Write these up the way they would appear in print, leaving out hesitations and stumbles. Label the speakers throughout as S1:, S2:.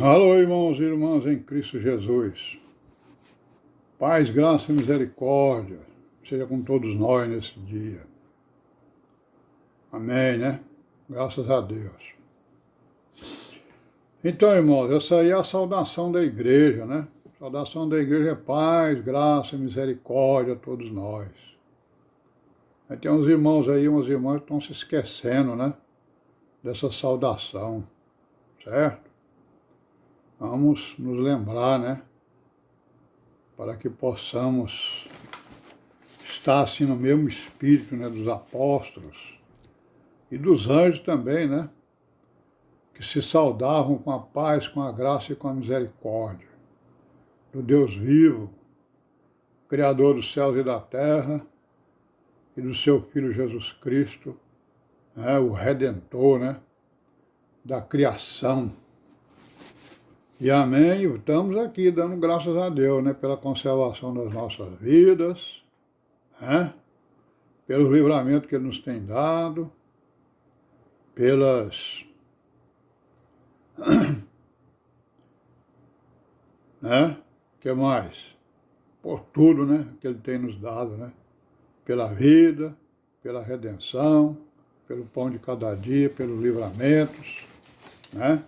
S1: Alô, irmãos e irmãs em Cristo Jesus. Paz, graça e misericórdia seja com todos nós nesse dia. Amém, né? Graças a Deus. Então, irmãos, essa aí é a saudação da igreja, né? A saudação da igreja é paz, graça e misericórdia a todos nós. Aí tem uns irmãos aí, umas irmãs que estão se esquecendo, né? Dessa saudação, certo? Vamos nos lembrar, né? Para que possamos estar assim no mesmo espírito, né, dos apóstolos e dos anjos também, né, que se saudavam com a paz, com a graça e com a misericórdia do Deus vivo, Criador dos céus e da terra, e do seu Filho Jesus Cristo, né, o Redentor, né, da criação. E amém, estamos aqui dando graças a Deus, né, pela conservação das nossas vidas, né, pelos livramentos que Ele nos tem dado, pelas, né, que mais? Por tudo, né, que Ele tem nos dado, né, pela vida, pela redenção, pelo pão de cada dia, pelos livramentos, né,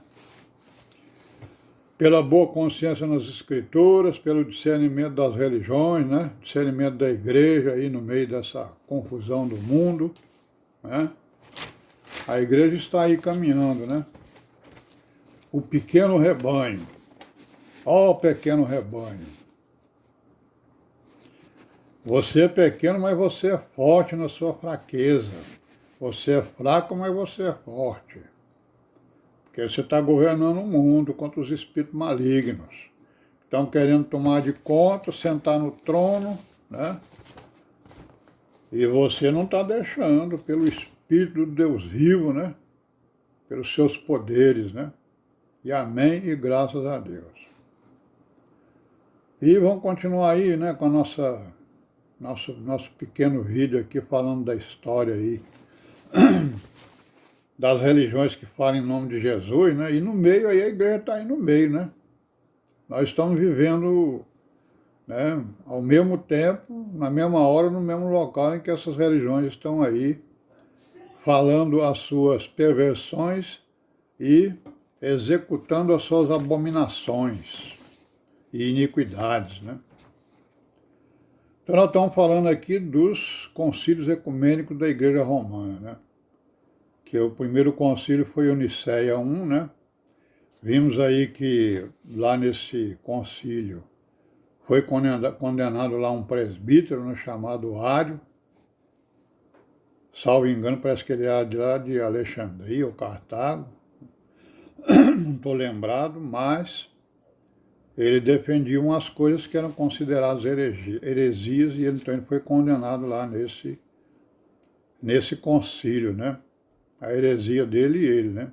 S1: pela boa consciência nas Escrituras, pelo discernimento das religiões, né, discernimento da igreja aí no meio dessa confusão do mundo, né. A igreja está aí caminhando, né? O pequeno rebanho. Ó, pequeno rebanho. Você é pequeno, mas você é forte na sua fraqueza. Você é fraco, mas você é forte. Porque você está governando o mundo contra os espíritos malignos. Estão querendo tomar de conta, sentar no trono, né? E você não está deixando pelo Espírito do Deus vivo, né? Pelos seus poderes, né? E amém e graças a Deus. E vamos continuar aí, né, com a nosso pequeno vídeo aqui falando da história aí, das religiões que falam em nome de Jesus, né? E no meio aí a igreja está aí no meio, né? Nós estamos vivendo, né, ao mesmo tempo, na mesma hora, no mesmo local em que essas religiões estão aí falando as suas perversões e executando as suas abominações e iniquidades, né? Então nós estamos falando aqui dos concílios ecumênicos da Igreja Romana, né? Que o primeiro concílio foi o Nicéia I, né? Vimos aí que lá nesse concílio foi condenado lá um presbítero, né, chamado Ário. Salvo engano, parece que ele era de lá de Alexandria ou Cartago. Não estou lembrado, mas ele defendia umas coisas que eram consideradas heresias e então ele foi condenado lá nesse concílio, né? A heresia dele e ele, né?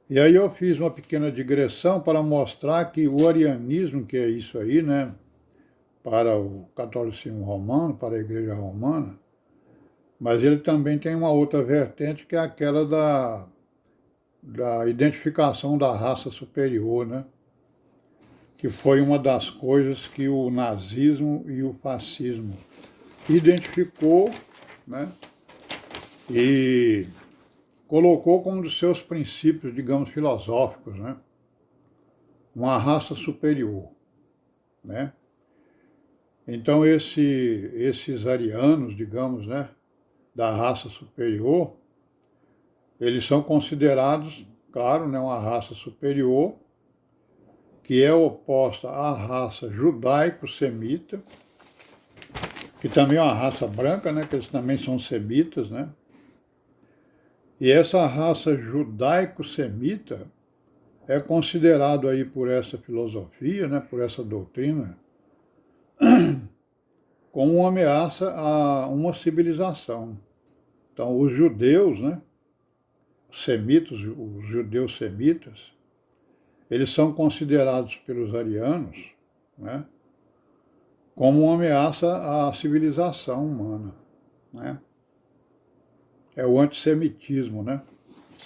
S1: E aí eu fiz uma pequena digressão para mostrar que o arianismo, que é isso aí, né? Para o catolicismo romano, para a igreja romana, mas ele também tem uma outra vertente que é aquela da identificação da raça superior, né? Que foi uma das coisas que o nazismo e o fascismo identificou, né? E colocou como um dos seus princípios, digamos, filosóficos, né? Uma raça superior, né? Então esses arianos, digamos, né, da raça superior, eles são considerados, claro, né, uma raça superior, que é oposta à raça judaico-semita, que também é uma raça branca, né, que eles também são semitas, né? E essa raça judaico-semita é considerado aí por essa filosofia, né, por essa doutrina, como uma ameaça a uma civilização. Então, os judeus, né, semitas, os judeus semitas, eles são considerados pelos arianos, né, como uma ameaça à civilização humana, né? É o antissemitismo, né?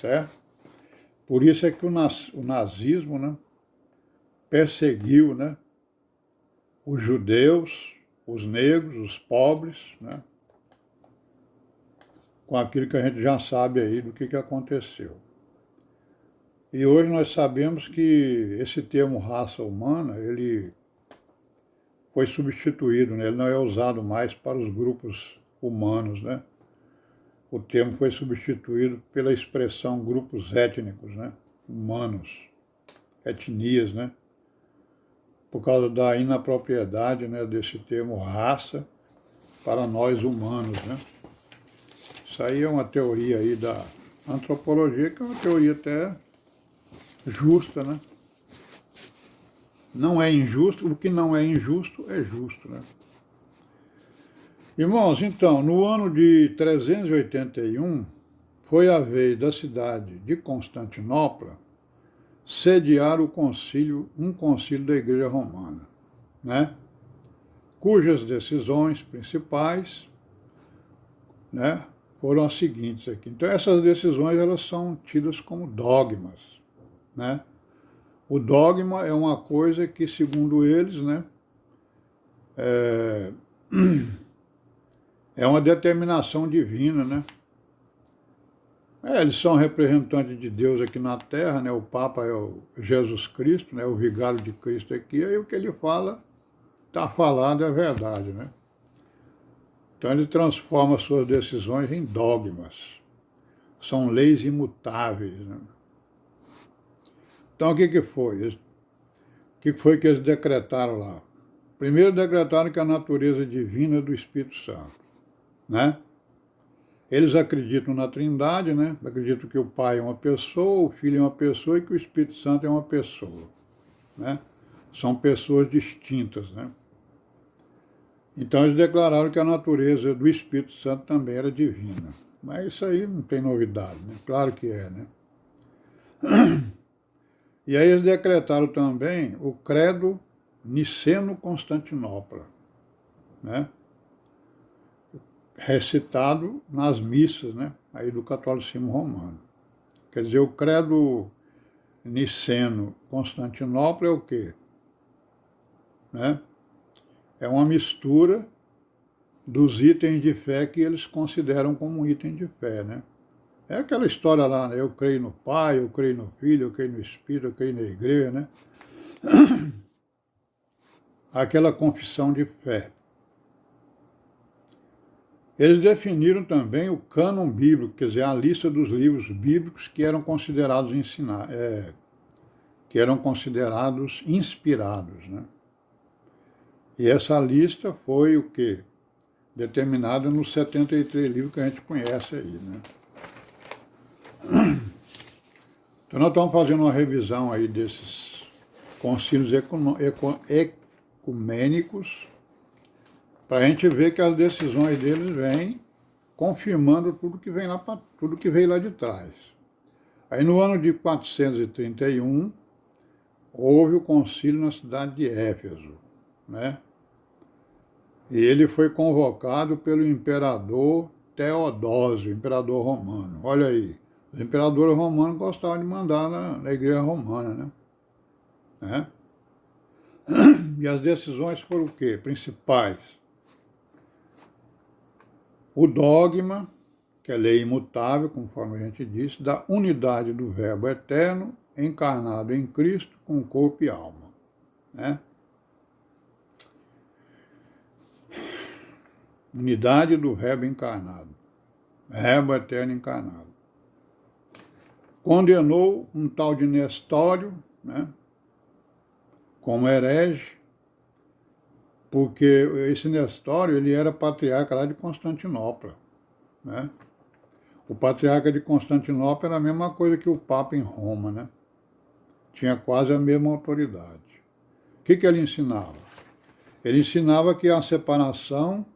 S1: Certo? Por isso é que o nazismo, né, perseguiu, né, os judeus, os negros, os pobres, né, com aquilo que a gente já sabe aí do que aconteceu. E hoje nós sabemos que esse termo raça humana, ele foi substituído, né? Ele não é usado mais para os grupos humanos, né? O termo foi substituído pela expressão grupos étnicos, né? Humanos, etnias, né? Por causa da inapropriedade, né, desse termo raça para nós humanos, né? Isso aí é uma teoria aí da antropologia, que é uma teoria até justa, né? Não é injusto, o que não é injusto é justo, né? Irmãos, então, no ano de 381, foi a vez da cidade de Constantinopla sediar um concílio da Igreja Romana, né? Cujas decisões principais, né, foram as seguintes aqui. Então, essas decisões elas são tidas como dogmas, né? O dogma é uma coisa que, segundo eles, né, é uma determinação divina, né? Eles são representantes de Deus aqui na Terra, né? O Papa é o Jesus Cristo, né? O vigário de Cristo aqui, aí o que ele fala, está falado é verdade, né? Então ele transforma suas decisões em dogmas. São leis imutáveis, né? Então o que foi? O que foi que eles decretaram lá? Primeiro decretaram que a natureza divina é do Espírito Santo, né? Eles acreditam na Trindade, né? Acreditam que o Pai é uma pessoa, o Filho é uma pessoa e que o Espírito Santo é uma pessoa, né? São pessoas distintas, né? Então eles declararam que a natureza do Espírito Santo também era divina. Mas isso aí não tem novidade, né? Claro que é, né? E aí eles decretaram também o credo niceno-Constantinopla, né? Recitado nas missas, né, aí do catolicismo romano. Quer dizer, o credo niceno-Constantinopla é o quê? Né? É uma mistura dos itens de fé que eles consideram como um item de fé, né? É aquela história lá, né? Eu creio no Pai, eu creio no Filho, eu creio no Espírito, eu creio na Igreja, né? Aquela confissão de fé. Eles definiram também o cânon bíblico, quer dizer, a lista dos livros bíblicos que eram considerados que eram considerados inspirados, né? E essa lista foi o quê? Determinada nos 73 livros que a gente conhece aí, né? Então nós estamos fazendo uma revisão aí desses concílios ecumênicos, para a gente ver que as decisões deles vêm confirmando tudo que vem tudo que veio lá de trás. Aí no ano de 431 houve o concílio na cidade de Éfeso, né? E ele foi convocado pelo imperador Teodósio, imperador romano. Olha aí, os imperadores romanos gostavam de mandar na igreja romana, né? E as decisões foram o quê? Principais. O dogma, que é lei imutável, conforme a gente disse, da unidade do Verbo eterno, encarnado em Cristo, com corpo e alma, né? Unidade do Verbo encarnado, Verbo eterno encarnado. Condenou um tal de Nestório, né, como herege, porque esse Nestório ele era patriarca lá de Constantinopla, né? O patriarca de Constantinopla era a mesma coisa que o Papa em Roma, né? Tinha quase a mesma autoridade. O que ele ensinava? Ele ensinava que há a separação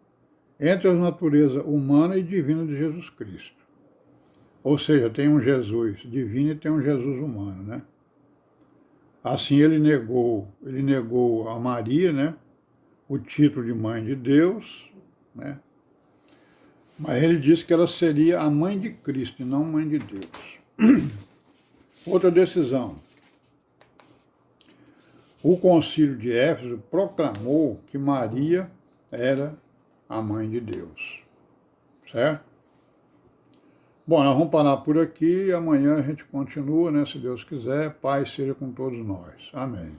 S1: entre a natureza humana e divina de Jesus Cristo. Ou seja, tem um Jesus divino e tem um Jesus humano, né? Assim ele negou a Maria, né, o título de mãe de Deus, né? Mas ele disse que ela seria a mãe de Cristo e não mãe de Deus. Outra decisão. O Concílio de Éfeso proclamou que Maria era a mãe de Deus. Certo? Bom, nós vamos parar por aqui e amanhã a gente continua, né? Se Deus quiser. Paz seja com todos nós. Amém.